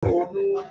No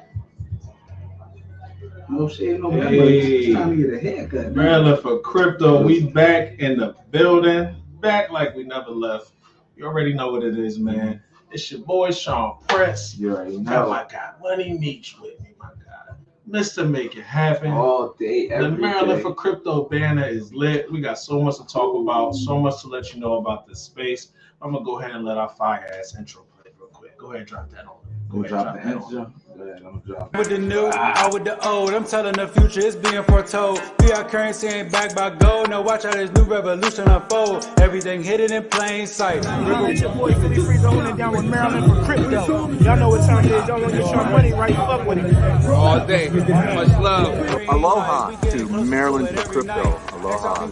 shade, no man, but Hey, trying to get a haircut. Maryland for crypto. We back in the building, back like we never left. You already know what it is, man. It's your boy Sean Press. You already Got know. my guy Money Meech with me, my guy. Mr. Make It Happen. All day, The every Maryland day. for Crypto banner is lit. We got so much to talk about, so much to let you know about this space. I'm gonna go ahead and let our fire ass intro play real quick. Go ahead, drop that on. Go drop the intro. Go ahead, I'm gonna drop it. With the new, out with the old. I'm telling the future, it's being foretold. Fiat currency ain't backed by gold. Now watch how this new revolution unfold. Everything hidden in plain sight. It's your boy City Freeze holding it down with Maryland for crypto. Y'all know what time it is. Y'all want to get your money right. Fuck with it. All day. Much love. Aloha to Maryland for crypto. Aloha.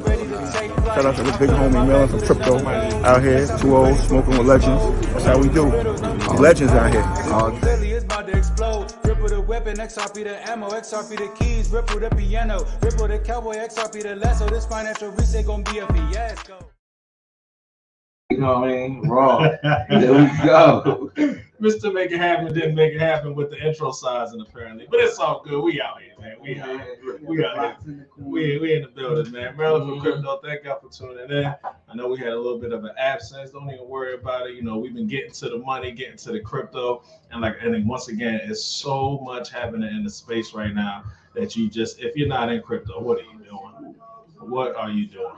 Shout out to the big homie Maryland for crypto out here, 2-0, smoking with legends. That's how we do. The legends out here. Lately it's about to explode. Ripple the weapon, XRP the ammo, XRP the keys, ripple the piano, ripple the cowboy, XRP the lasso. This financial reset gonna be a fiasco. You know what I mean? Raw. There we go. Mr. Make It Happen didn't make it happen with the intro sizing apparently, but it's all good. We out here, man. We out here. We out here. We in the building, man. Maryland for crypto. Thank y'all for tuning in. I know we had a little bit of an absence. Don't even worry about it. You know, we've been getting to the money, getting to the crypto, and then once again, it's so much happening in the space right now that you just, if you're not in crypto, what are you doing? What are you doing?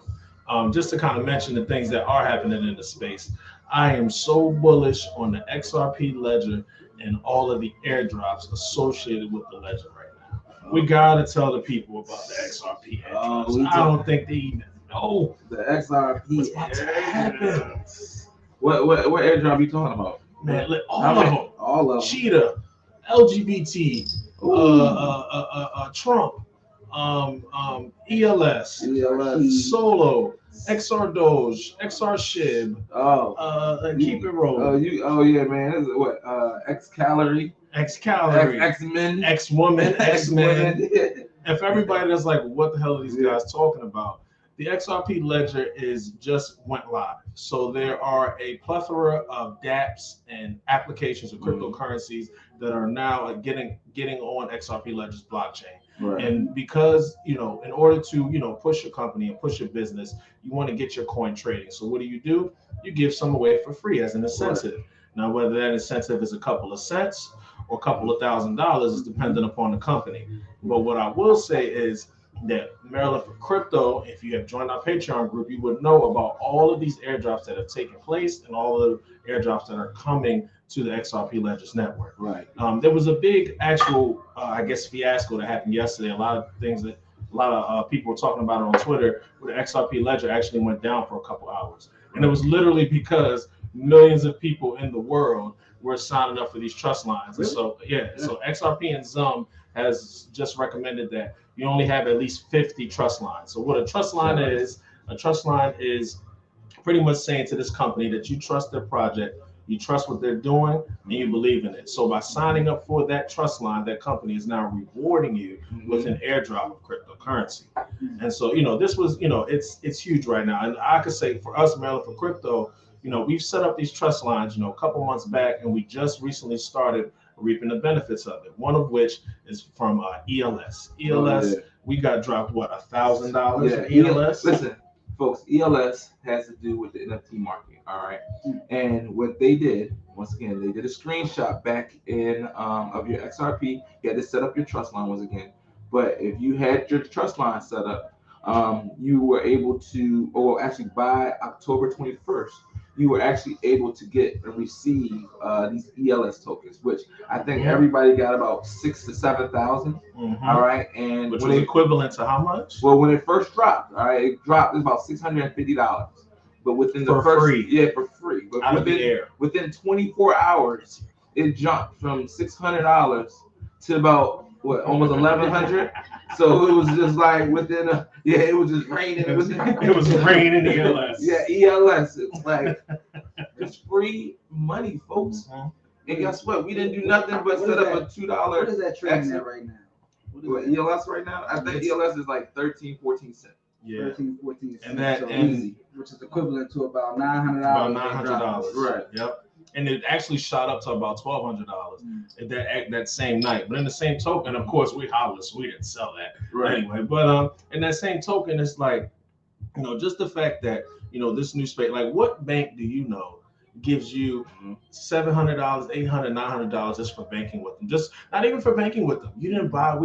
Just to kind of mention the things that are happening in the space, I am so bullish on the XRP ledger and all of the airdrops associated with the ledger right now. We gotta tell the people about the XRP airdrops. I don't think they even know The XRP what's about to happen. What airdrop you talking about? Man, all of them. All of them. Cheetah, LGBT, Trump, ELS, Solo, XR Doge, XR Shib, keep it rolling. Oh yeah, man. This is what X calorie, X-Calorie, X-Men, X-Woman, X-Men. X-Men. If everybody that's like, what the hell are these guys talking about? The XRP ledger just went live. So there are a plethora of dApps and applications of cryptocurrencies that are now getting on XRP ledger's blockchain. Right. And because, in order to, push your company and push your business, you want to get your coin trading. So what do? You give some away for free as an incentive. Right. Now, whether that incentive is a couple of cents or a couple of $1,000 is dependent upon the company. But what I will say is that Maryland for Crypto, if you have joined our Patreon group, you would know about all of these airdrops that have taken place and all of the airdrops that are coming to the XRP Ledgers network. Right. There was a big actual, fiasco that happened yesterday. A lot of people were talking about it on Twitter, where the XRP Ledger actually went down for a couple hours. And it was literally because millions of people in the world were signing up for these trust lines. Really? And so XRP and Zum has just recommended that you only have at least 50 trust lines. So what a trust line is pretty much saying to this company that you trust their project, you trust what they're doing, and you believe in it. So by signing up for that trust line, that company is now rewarding you with an airdrop of cryptocurrency. And so, this was, it's huge right now. And I could say for us, Maryland for Crypto, we've set up these trust lines, a couple months back, and we just recently started reaping the benefits of it. One of which is from ELS. We got dropped, $1,000 in ELS? Listen, folks, ELS has to do with the NFT market, all right? And what they did, once again, they did a screenshot back in of your XRP. You had to set up your trust line once again. But if you had your trust line set up, you were able to, or actually by October 21st, you were actually able to get and receive these ELS tokens, which I think everybody got about 6,000 to 7,000. All right, and which was equivalent to how much? Well, when it first dropped, all right, it dropped about $650. But within the for free. For free. But out of the air. Within 24 hours, it jumped from $600 to about almost 1,100. So it was just like it was just raining. It was raining ELS. Yeah, ELS. It's like it's free money, folks. And guess what? We didn't do nothing but set up a $2. What is that trading at right now? What ELS right now? I think ELS is like 13-14 cents. Yeah, 13-14 cents. And that so easy, which is equivalent to about $900. About $900. Right. Yep. and it actually shot up to about $1,200 that same night. But in the same token, of course, we hollis, we didn't sell that anyway. But in that same token, it's like, you know, just the fact that, you know, this new space, like what bank do you know gives you $700, $800, $900 just for banking with them? Just not even for banking with them. We didn't buy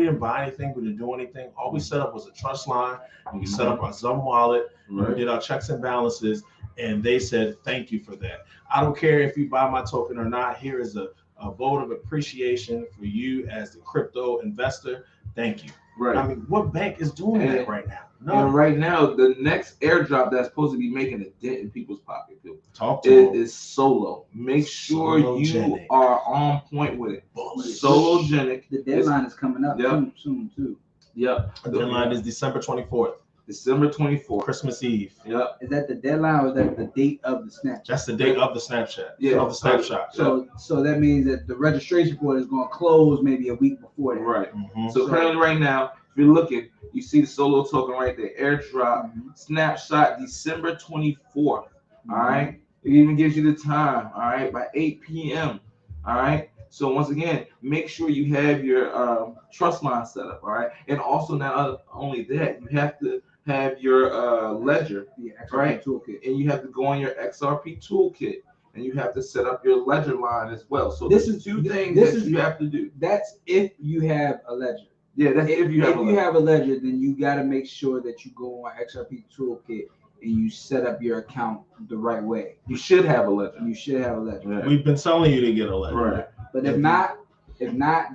anything, we didn't do anything. All we set up was a trust line, and we set up our Zoom wallet, and we did our checks and balances, and they said thank you for that. I don't care if you buy my token or not. Here is a vote of appreciation for you as the crypto investor. Thank you. Right. I mean, what bank is doing that right now? No. And right now, the next airdrop that's supposed to be making a dent in people's pocket, is Solo. Make sure you are on point with it. Sologenic. The deadline is coming up soon too. Yep. The deadline is December 24th. December 24th. Christmas Eve. Yep. Is that the deadline or is that the date of the Snapchat? That's the date of the Snapchat. Yeah. Of the snapshot. So that means that the registration for it is going to close maybe a week before that. Right. So currently right now, if you're looking, you see the Solo token right there, airdrop, snapshot December 24th. All right. It even gives you the time. All right. By 8 p.m. All right. So once again, make sure you have your trust line set up. All right. And also not only that, you have to have your ledger, right? Toolkit. And you have to go on your XRP toolkit, and you have to set up your ledger line as well. So this is two things that you have to do. That's if you have a ledger. Yeah, that's if you have a ledger, then you got to make sure that you go on XRP toolkit and you set up your account the right way. You should have a ledger. Yeah. We've been telling you to get a ledger. Right. But if not,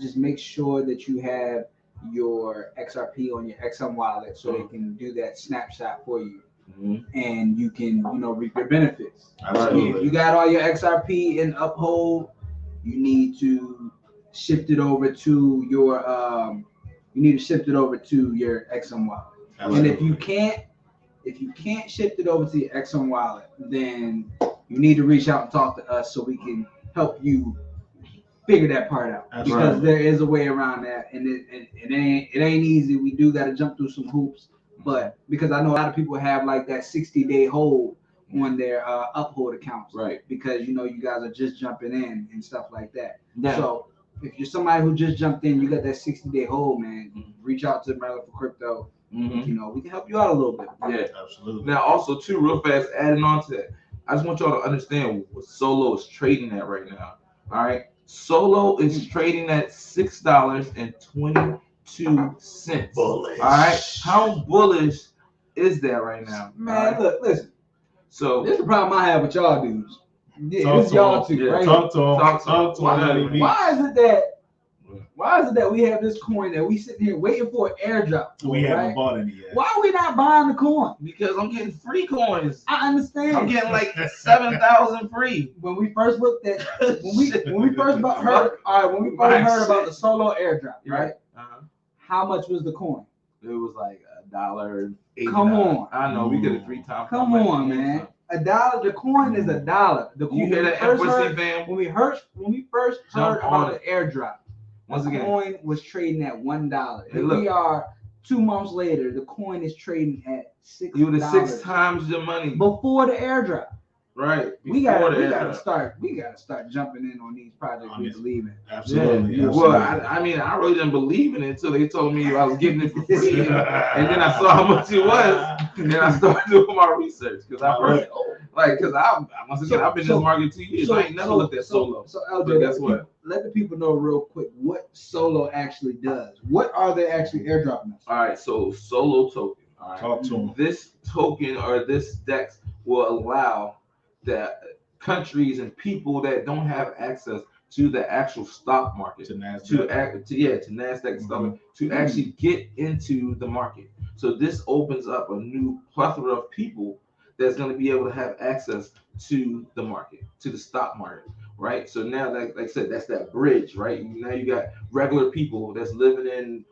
just make sure that you have your XRP on your XM wallet so they can do that snapshot for you. And you can, reap your benefits. Absolutely. If you got all your XRP in Uphold, you need to shift it over to your XM wallet. Absolutely. And if you can't shift it over to your XM wallet, then you need to reach out and talk to us so we can help you figure that part out. Absolutely. Because there is a way around that, and it ain't easy. We do got to jump through some hoops, but because I know a lot of people have like that 60-day hold on their Uphold accounts, right? Because you guys are just jumping in and stuff like that. Yeah. So if you're somebody who just jumped in, you got that 60-day hold, man. Reach out to Maryland for Crypto. We can help you out a little bit. Yeah, absolutely. Now, also too, real fast, adding on to that, I just want y'all to understand what Solo is trading at right now. All right, Solo is trading at $6.22. Bullish. All right, how bullish is that right now? Man, right? Look, listen. So this is the problem I have with y'all dudes. Yeah, this is y'all two, yeah, right? Talk to him. Why is it that we have this coin that we sitting here waiting for an airdrop? We haven't bought any yet. Why are we not buying the coin? because I'm getting free coins. I understand. I'm getting like 7,000 free. When we first looked at when we first heard about the Solo airdrop, right? How much was the coin? It was like $1.80. Come on. I know we get it 3 times. Come on, man. $1. The coin is $1. You hear that M4C fam? When we first heard about the airdrop, the coin was trading at $1. And we are 2 months later. The coin is trading at $6. You would have 6 times your money before the airdrop. Right. We gotta start jumping in on these projects we believe in. Absolutely. Yeah. Well, I mean, I really didn't believe in it until they told me I was getting it for free, and then I saw how much it was, and then I started doing my research because I've been in this market 2 years. I ain't never looked at Solo. So LJ, guess what? Let the people know real quick what Solo actually does. What are they actually airdropping us? All right, so Solo token. All right. Talk to them. This token or this DEX will allow that countries and people that don't have access to the actual stock market to NASDAQ and stuff to actually get into the market. So this opens up a new plethora of people that's going to be able to have access to the market, to the stock market, right? So now, like I said, that's that bridge, right? Now you got regular people that's living in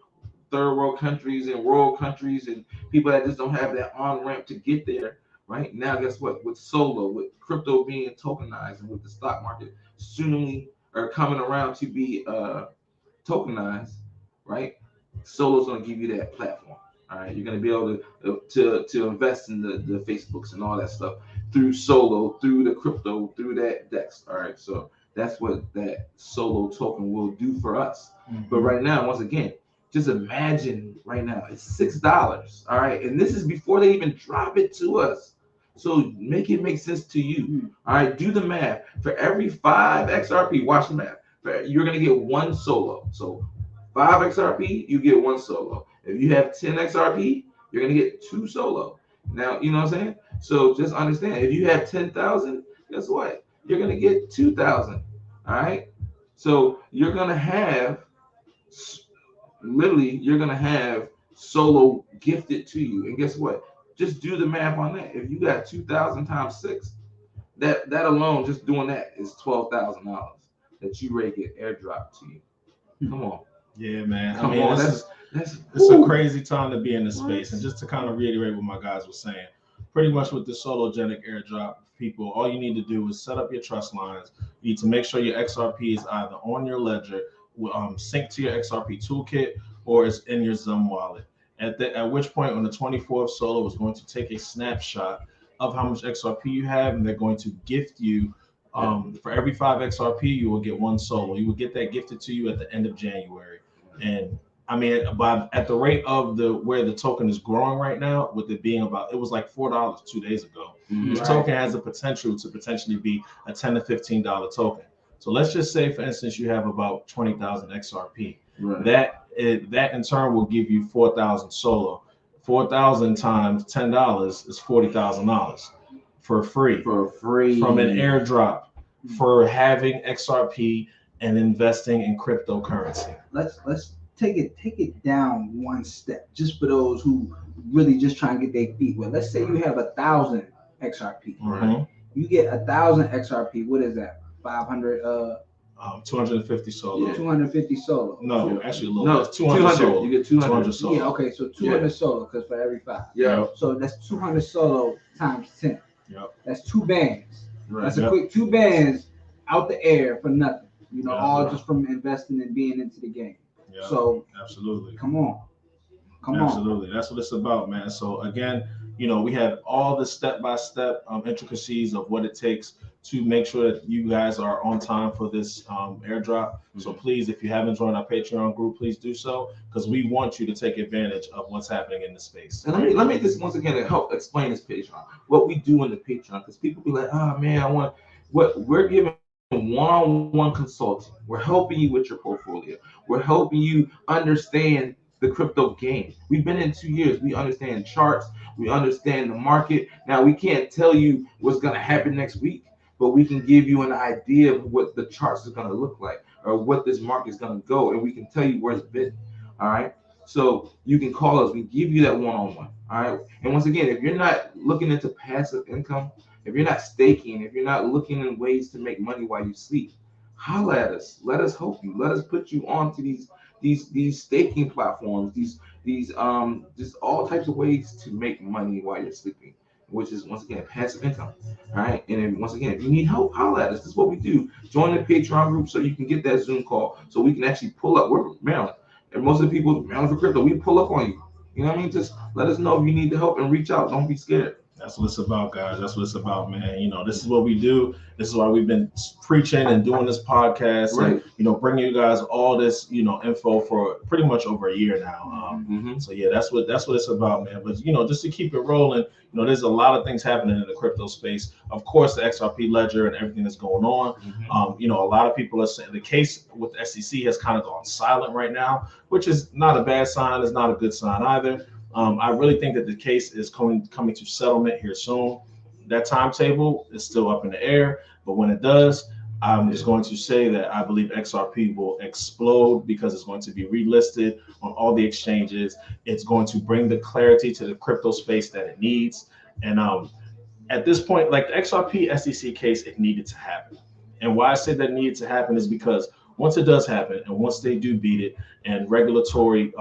third world countries and world countries and people that just don't have that on-ramp to get there. Right now, guess what? With Solo, with crypto being tokenized, and with the stock market soon or coming around to be tokenized, right? Solo's gonna give you that platform. All right, you're gonna be able to invest in the Facebooks and all that stuff through Solo, through the crypto, through that DEX. All right, so that's what that Solo token will do for us. But right now, once again, just imagine right now it's $6. All right, and this is before they even drop it to us. So make it make sense to you. All right, do the math. For every 5 XRP, watch the math. You're gonna get 1 Solo. So 5 XRP, you get 1 Solo. If you have 10 XRP, you're gonna get 2 Solo. Now, you know what I'm saying? So just understand, if you have 10,000, guess what? You're gonna get 2,000. All right. So you're gonna have you're gonna have Solo gifted to you. And guess what? Just do the math on that. If you got 2,000 times 6, that alone, just doing that is $12,000 that you ready to get airdropped to you. Come on. Yeah, man. Come on. It's a crazy time to be in this space. And just to kind of reiterate what my guys were saying, pretty much with the Sologenic airdrop, people, all you need to do is set up your trust lines. You need to make sure your XRP is either on your ledger, sync to your XRP toolkit, or it's in your Zum wallet. At which point on the 24th, Solo is going to take a snapshot of how much XRP you have, and they're going to gift you. For every 5 XRP, you will get 1 Solo. You will get that gifted to you at the end of January. And I mean, at the rate of where the token is growing right now, with it being it was like $4 2 days ago. This token has the potential to potentially be a $10 to $15 token. So let's just say, for instance, you have about 20,000 XRP. Right. That in turn will give you 4,000 Solo. 4,000 times $10 is $40,000 for free. From an airdrop for having XRP and investing in cryptocurrency. Let's take it down one step, just for those who really just trying to get their feet wet. Let's say you have 1,000 XRP. Right? You get 1,000 XRP. What is that? 500. 250 Solo. Yeah. 250 Solo. No, actually a little less. 200 Solo. You get 200 Solo. Yeah, okay, so 200 Solo, because for every 5. Yeah. So that's 200 Solo times 10. Yep. That's 2 bands. Right. That's a quick 2 bands out the air for nothing. You know, all just from investing and being into the game. Yeah, so absolutely. Come on. Absolutely. That's what it's about, man. So again, you know, we have all the step-by-step intricacies of what it takes to make sure that you guys are on time for this airdrop. So please, if you haven't joined our Patreon group, please do so, because we want you to take advantage of what's happening in the space. And let me just once again to help explain this Patreon, what we do in the Patreon, because people be like, oh man, what we're giving one-on-one consulting. We're helping you with your portfolio. We're helping you understand the crypto game. We've been in 2 years. We understand charts. We understand the market. Now, we can't tell you what's going to happen next week, but we can give you an idea of what the charts are going to look like, or what this market is going to go, and we can tell you where it's been. All right. So you can call us. We give you that one-on-one. All right. And once again, if you're not looking into passive income, if you're not staking, if you're not looking in ways to make money while you sleep, holla at us. Let us help you. Let us put you onto these staking platforms, these just all types of ways to make money while you're sleeping, which is once again passive income. All right. And then once again, if you need help, holla at us. This is what we do. Join the Patreon group so you can get that Zoom call, so we can actually pull up. We're Maryland, and most of the people Maryland for crypto, we pull up on you. You know what I mean? Just let us know if you need the help and reach out. Don't be scared. That's what it's about, guys. That's what it's about, man. You know, this is what we do. This is why we've been preaching and doing this podcast, right? And, you know, bringing you guys all this, you know, info for pretty much over a year now. So yeah, that's what it's about, man. But you know, just to keep it rolling, you know, there's a lot of things happening in the crypto space. Of course, the XRP ledger and everything that's going on. You know, a lot of people are saying the case with the SEC has kind of gone silent right now, which is not a bad sign. It's not a good sign either. I really think that the case is coming to settlement here soon. That timetable is still up in the air, but when it does, I'm just going to say that I believe XRP will explode, because it's going to be relisted on all the exchanges. It's going to bring the clarity to the crypto space that it needs. And at this point, like the XRP SEC case, it needed to happen. And why I say that needed to happen is because once it does happen, and once they do beat it, and regulatory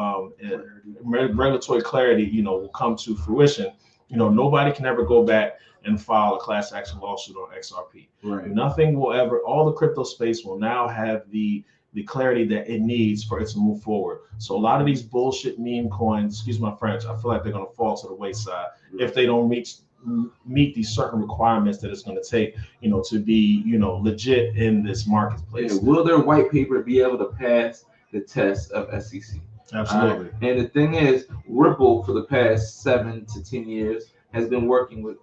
clarity, you know, will come to fruition, you know, nobody can ever go back and file a class action lawsuit on XRP. Right. Nothing will ever. All the crypto space will now have the the clarity that it needs for it to move forward. So a lot of these bullshit meme coins, excuse my French, I feel like they're going to fall to the wayside if they don't meet these certain requirements that it's going to take, to be, legit in this marketplace. Yeah, will their white paper be able to pass the test of SEC? Absolutely. And the thing is, Ripple for the past 7 to 10 years has been working with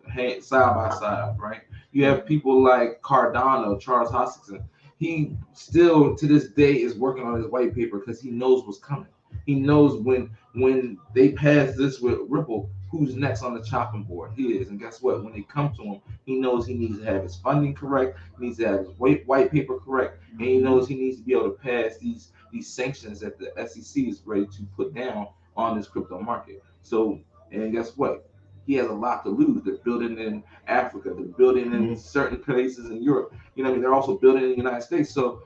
side by side, right? You have people like Cardano, Charles Hoskinson. He still to this day is working on his white paper because he knows what's coming. He knows when they pass this with Ripple, who's next on the chopping board. He is, and guess what? When they come to him, he knows he needs to have his funding correct, he needs to have his white paper correct, and he knows he needs to be able to pass these sanctions that the SEC is ready to put down on this crypto market. So, and guess what? He has a lot to lose. They're building in Africa. They're building in certain places in Europe. They're also building in the United States. So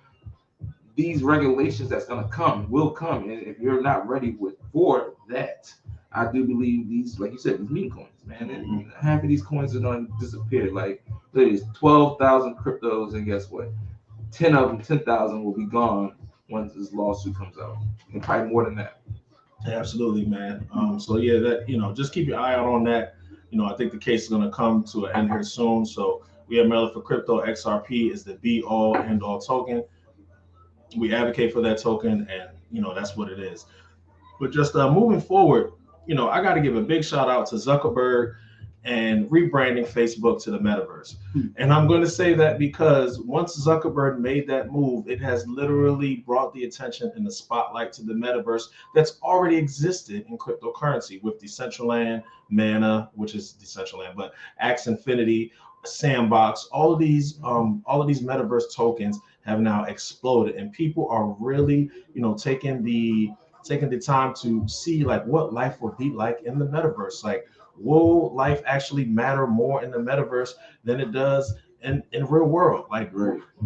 these regulations that's going to come will come. And if you're not ready for that, I do believe these, like you said, these meme coins, man. And half of these coins are going to disappear. Like, there's 12,000 cryptos, and guess what? 10 of them, 10,000 will be gone once this lawsuit comes out, and probably more than that. Absolutely, man. So yeah, that just keep your eye out on that. I think the case is going to come to an end here soon. So we at Maryland for Crypto, XRP is the be all end all token. We advocate for that token, and that's what it is. But just moving forward, I got to give a big shout out to Zuckerberg and rebranding Facebook to the Metaverse. And I'm going to say that because once Zuckerberg made that move, it has literally brought the attention and the spotlight to the Metaverse that's already existed in cryptocurrency with Decentraland, Mana, which is Decentraland, but Axie Infinity, Sandbox, all of these Metaverse tokens have now exploded, and people are really, taking the time to see like what life will be like in the Metaverse. Like, will life actually matter more in the Metaverse than it does in real world? Like,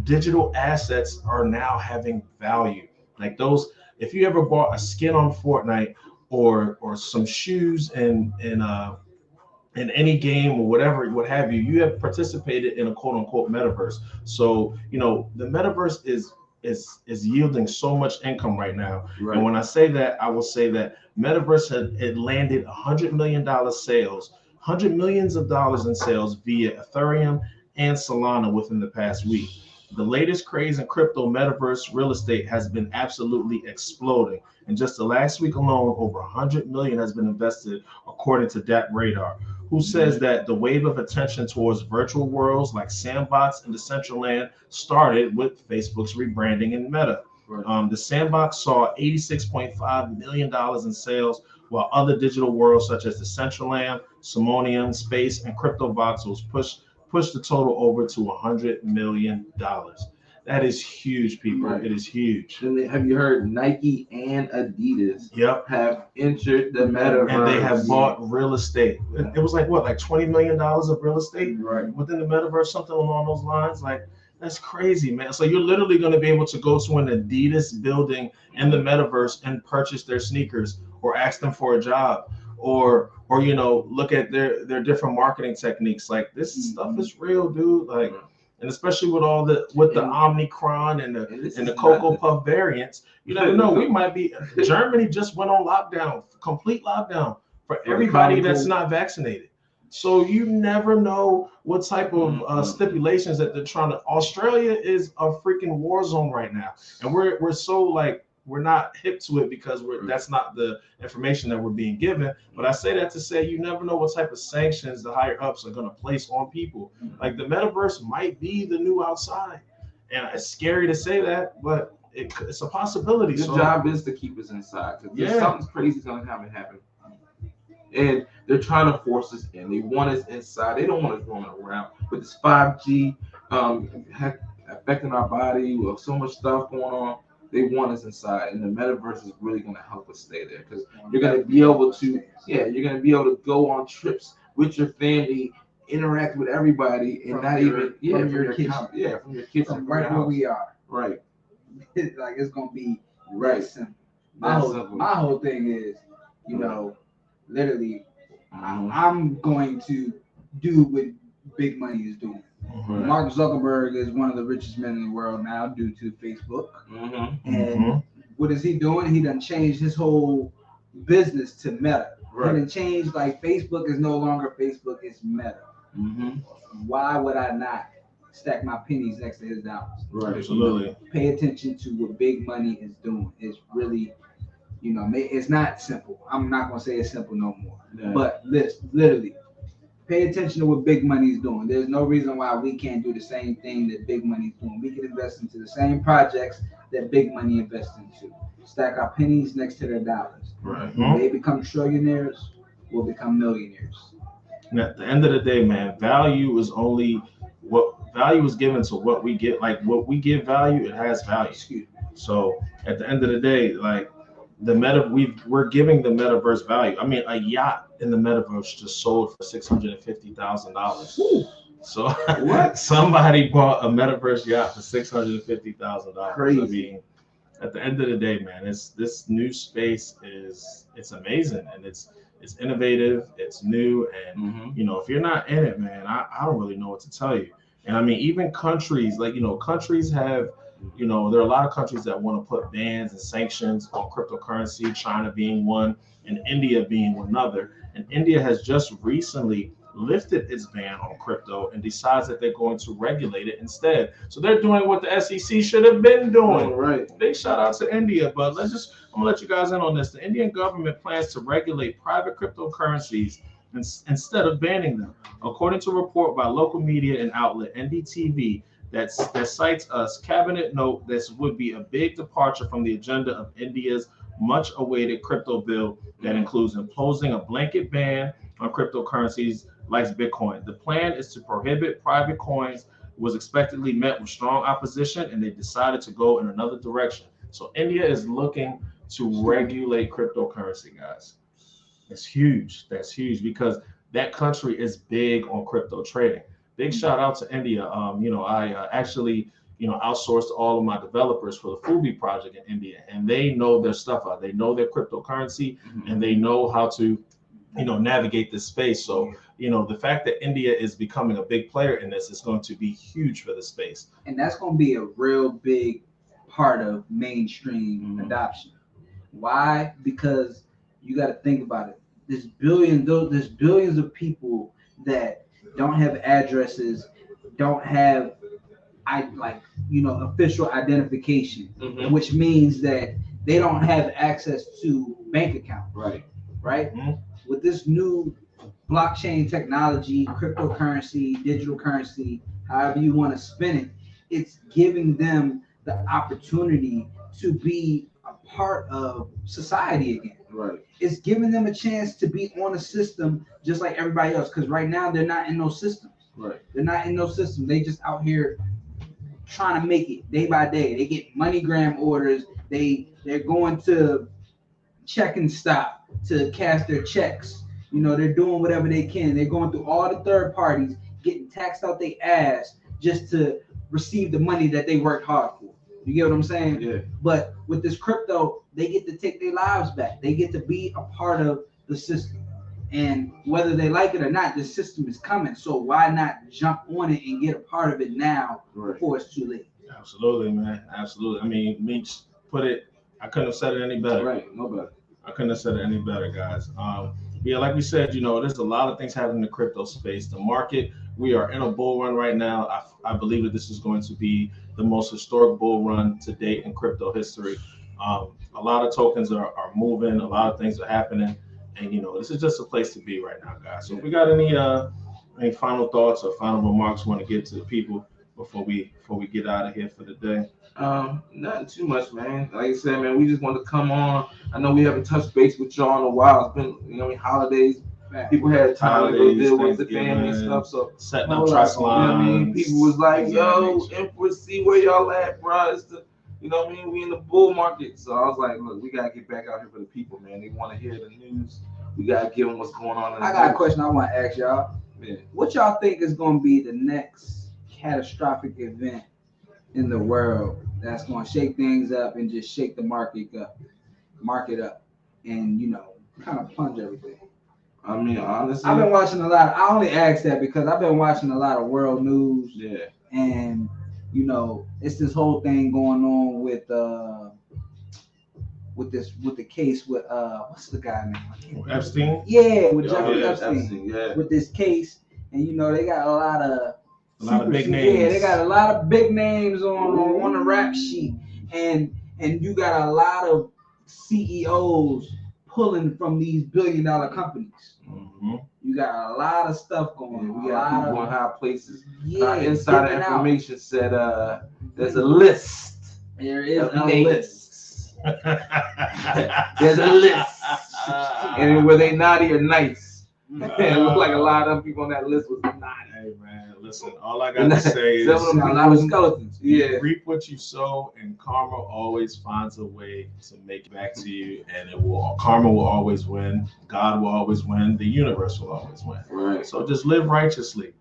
digital assets are now having value. Like those, if you ever bought a skin on Fortnite or some shoes in any game or whatever, what have you, you have participated in a quote unquote Metaverse. So, the Metaverse is yielding so much income right now. Right. And when I say that, I will say that Metaverse had landed $100 million sales, $100 millions in sales via Ethereum and Solana within the past week. The latest craze in crypto Metaverse real estate has been absolutely exploding. And just the last week alone, over 100 million has been invested, according to Dat Radar, who says that the wave of attention towards virtual worlds like Sandbox and Decentraland started with Facebook's rebranding in Meta. Right. The Sandbox saw $86.5 million in sales, while other digital worlds such as Decentraland, Simonium, Space, and Crypto Voxels pushed the total over to $100 million. That is huge, people. Right. It is huge. And have you heard Nike and Adidas have entered the Metaverse? And they have bought real estate. It was like what, like $20 million of real estate within the Metaverse, something along those lines. Like, that's crazy, man. So you're literally going to be able to go to an Adidas building in the Metaverse and purchase their sneakers or ask them for a job or look at their different marketing techniques. Like, this stuff is real, dude. Like, and especially with the Omicron and the Cocoa Puff variants, you never know. We might be. Germany just went on lockdown, complete lockdown for everybody that's not vaccinated. So you never know what type of stipulations that they're trying to. Australia is a freaking war zone right now, and we're so like. We're not hip to it because that's not the information that we're being given. But I say that to say you never know what type of sanctions the higher ups are going to place on people. Like, the Metaverse might be the new outside. And it's scary to say that, but it's a possibility. The job is to keep us inside. If something crazy is going to come and happen. And they're trying to force us in. They want us inside. They don't want us roaming around. With this 5G affecting our body with so much stuff going on, they want us inside, and the Metaverse is really going to help us stay there because you're going to be able to go on trips with your family, interact with everybody, and from your kitchen, right where we are. Right. It's going to be right simple. My whole thing is, literally, I'm going to do what big money is doing. Mm-hmm. Mark Zuckerberg is one of the richest men in the world now due to Facebook. Mm-hmm. And what is he doing? He done changed his whole business to Meta. Right. He done changed, like, Facebook is no longer Facebook, it's Meta. Mm-hmm. Why would I not stack my pennies next to his dollars? Right. Absolutely. Pay attention to what big money is doing. It's really, it's not simple. I'm not going to say it's simple no more. Yeah. But literally, pay attention to what big money is doing. There's no reason why we can't do the same thing that big money is doing. We can invest into the same projects that big money invests into. Stack our pennies next to their dollars. Right. When they become trillionaires, we'll become millionaires. And at the end of the day, man, value is given to what we get. Like, what we give value, it has value. So at the end of the day, like, we're giving the metaverse value. I mean, a yacht in the metaverse just sold for $650,000. So What? Somebody bought a metaverse yacht for $650,000. Crazy. I mean, at the end of the day, man, this new space it's amazing, and it's innovative, it's new, and if you're not in it, man, I don't really know what to tell you. And I mean, even countries, like, countries have, there are a lot of countries that want to put bans and sanctions on cryptocurrency, China being one, and India being another. And India has just recently lifted its ban on crypto and decides that they're going to regulate it instead. So they're doing what the SEC should have been doing. Right. Big shout out to India, but I'm gonna let you guys in on this. The Indian government plans to regulate private cryptocurrencies instead of banning them, according to a report by local media and outlet NDTV that cites a cabinet note. This would be a big departure from the agenda of India's much-awaited crypto bill that includes imposing a blanket ban on cryptocurrencies like Bitcoin. The plan is to prohibit private coins. Was expectedly met with strong opposition, and they decided to go in another direction. So India is looking to regulate cryptocurrency, guys. It's huge. That's huge because that country is big on crypto trading. Big shout out to India. I actually outsourced all of my developers for the Fubi project in India, and they know their stuff out. They know their cryptocurrency, and they know how to navigate this space. So, the fact that India is becoming a big player in this is going to be huge for the space. And that's going to be a real big part of mainstream adoption. Why? Because you got to think about it. There's billions of people that don't have addresses, don't have official identification, which means that they don't have access to bank accounts. Right? With this new blockchain technology, cryptocurrency, digital currency, however you want to spin it, it's giving them the opportunity to be a part of society again. Right. It's giving them a chance to be on a system just like everybody else. Because right now they're not in those systems. Right. They're not in those systems. They just out here trying to make it day by day. They get MoneyGram orders. They're going to check and stop to cash their checks. They're doing whatever they can. They're going through all the third parties, getting taxed out their ass just to receive the money that they worked hard for. You get what I'm saying? Yeah. But with this crypto, they get to take their lives back. They get to be a part of the system. And whether they like it or not, the system is coming. So why not jump on it and get a part of it now before it's too late? Absolutely, man. Absolutely. I mean, Meech put it, I couldn't have said it any better. Right. No better. I couldn't have said it any better, guys. Yeah, like we said, there's a lot of things happening in the crypto space. The market, we are in a bull run right now. I believe that this is going to be the most historic bull run to date in crypto history. A lot of tokens are moving. A lot of things are happening. And, this is just a place to be right now, guys. So if we got any final thoughts or final remarks we want to get to the people before we get out of here for the day? Nothing too much, man. Like I said, man, we just want to come on. I know we haven't touched base with y'all in a while. It's been, holidays. People had time to go deal with the family and stuff. So setting up trust lines. People was like, yo, M4C, where y'all at, bro? It's the, we in the bull market. So I was like, look, we gotta get back out here for the people, man. They want to hear the news. We gotta give them what's going on. I got a question I want to ask y'all. Yeah. What y'all think is going to be the next catastrophic event in the world that's going to shake things up and just shake the market up, and kind of plunge everything? I mean, honestly, I've been watching a lot. I only asked that because I've been watching a lot of world news. Yeah. And you know, it's this whole thing going on with the case with what's the guy name? Epstein. Yeah, with Jeffrey Epstein. Yeah. With this case, and you know they got a lot of big names. Yeah, they got a lot of big names on the rap sheet, and you got a lot of CEOs pulling from these billion-dollar companies. Mm-hmm. You got a lot of stuff going on. We got people in high places. Yeah, insider information said there's a list. There is a list. There's a list. And were they naughty or nice? It looked like a lot of people on that list was naughty. Hey man, listen, all I gotta say is a lot of skeletons. You reap what you sow, and karma always finds a way to make it back to you, and karma will always win, God will always win, the universe will always win. Right. So just live righteously.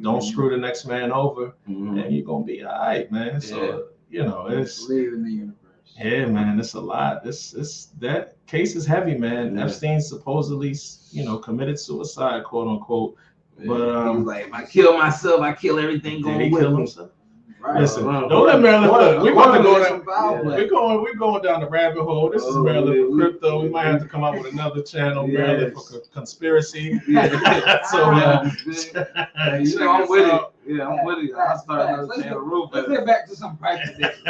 Don't screw the next man over, and you're gonna be all right, man. So you know, it's believe in the universe. Yeah, man, it's a lot. That case is heavy, man. Yeah. Epstein supposedly, committed suicide, quote unquote. But he was like, if I kill myself, I kill everything going with me. Himself? Right. Listen, don't let Maryland look. We're about to go down. We're going down the rabbit hole. This is Maryland for Crypto. We might have to come up with another channel, Maryland for Conspiracy. So I'm with it. Yeah, I'm with it. I'll start another channel real fast. Let's get back to some price predictions.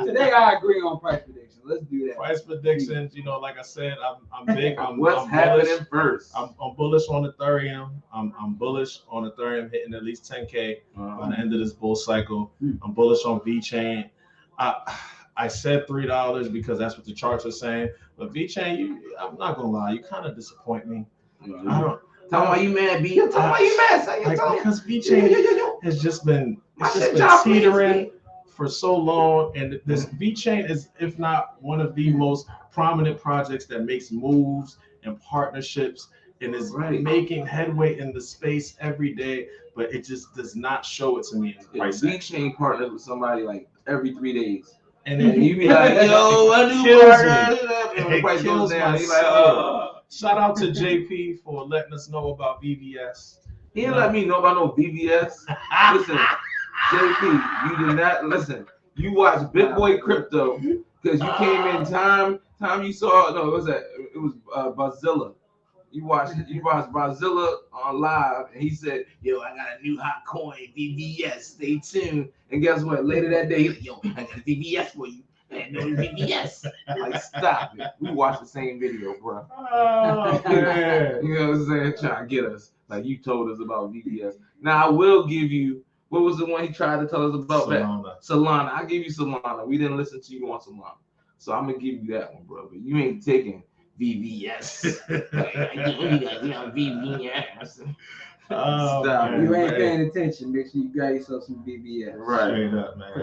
Today I agree on price predictions. Let's do that. Price predictions, like I said, I'm big. What's happening first? I'm bullish on Ethereum. I'm bullish on Ethereum hitting at least 10K by the end of this bull cycle. I'm bullish on VeChain. I said $3 because that's what the charts are saying. But VeChain, I'm not gonna lie, you kind of disappoint me. I don't. Tell me why you mad, B. Tell me why you mad. Because VeChain has just been teetering for so long, and this VeChain is, if not one of the most prominent projects that makes moves and partnerships and is making headway in the space every day, but it just does not show it to me in the price. VeChain partners with somebody like every 3 days. And then you be like, yo, I do partner. The price goes down. He's like, shout out to JP for letting us know about VVS. He didn't let me know about no VVS. Listen, JP, you did not listen. You watched Big Boy Crypto because you came in time you saw it was Barzilla. You watched Barzilla on live, and he said, "Yo, I got a new hot coin, VVS. Stay tuned." And guess what? Later that day, he's like, "Yo, I got a VVS for you." And no VVS. Like, stop it. We watched the same video, bro. Oh, man. You know what I'm saying? Trying to get us. Like you told us about VVS. Now I will give you, what was the one he tried to tell us about? Solana. I'll give you Solana. We didn't listen to you on Solana. So I'm going to give you that one, bro. But you ain't taking VVS. VVS. Stop. You ain't paying attention. Make sure you got yourself some VVS. Right. Straight up, man.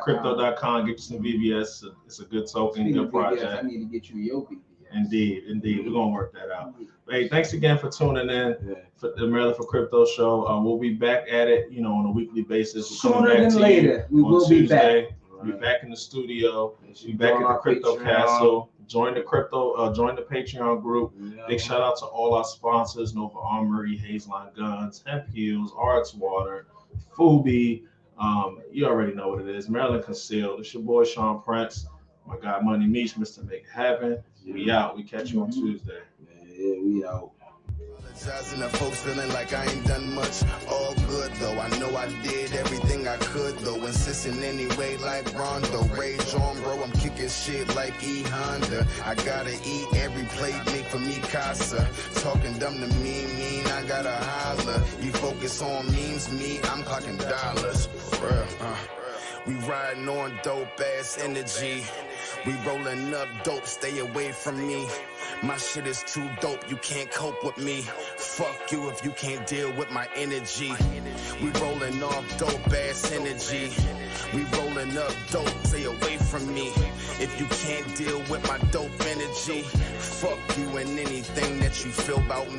Crypto.com. Get you some VVS. It's a good token, good project. I need to get you your VVS. Indeed. We're going to work that out. Hey, thanks again for tuning in for the Maryland for Crypto show. We'll be back at it, on a weekly basis. Sooner than later, we will be back. We'll be back in the studio. We'll be back at the Crypto Castle. Join the Patreon group. Big shout out to all our sponsors: Nova Armory, Hazeline Guns, Hemp Heels, RX Water, Fubi. You already know what it is. Maryland Concealed. It's your boy Sean Prince. My guy Money Meech, Mr. Make It Happen. We out. We catch you on Tuesday. Yeah, we out. Apologizing to folks feeling like I ain't done much. All good though. I know I did everything I could though. Insisting anyway like Rondo. Rage on, bro. I'm kicking shit like E Honda. I gotta eat every plate make for me casa. Talking dumb to me mean I gotta holler. You focus on memes, me I'm clocking dollars. We riding on dope ass energy. We rolling up dope, stay away from me. My shit is too dope, you can't cope with me. Fuck you if you can't deal with my energy. We rolling up dope ass energy. We rolling up dope, stay away from me. If you can't deal with my dope energy, fuck you and anything that you feel about me.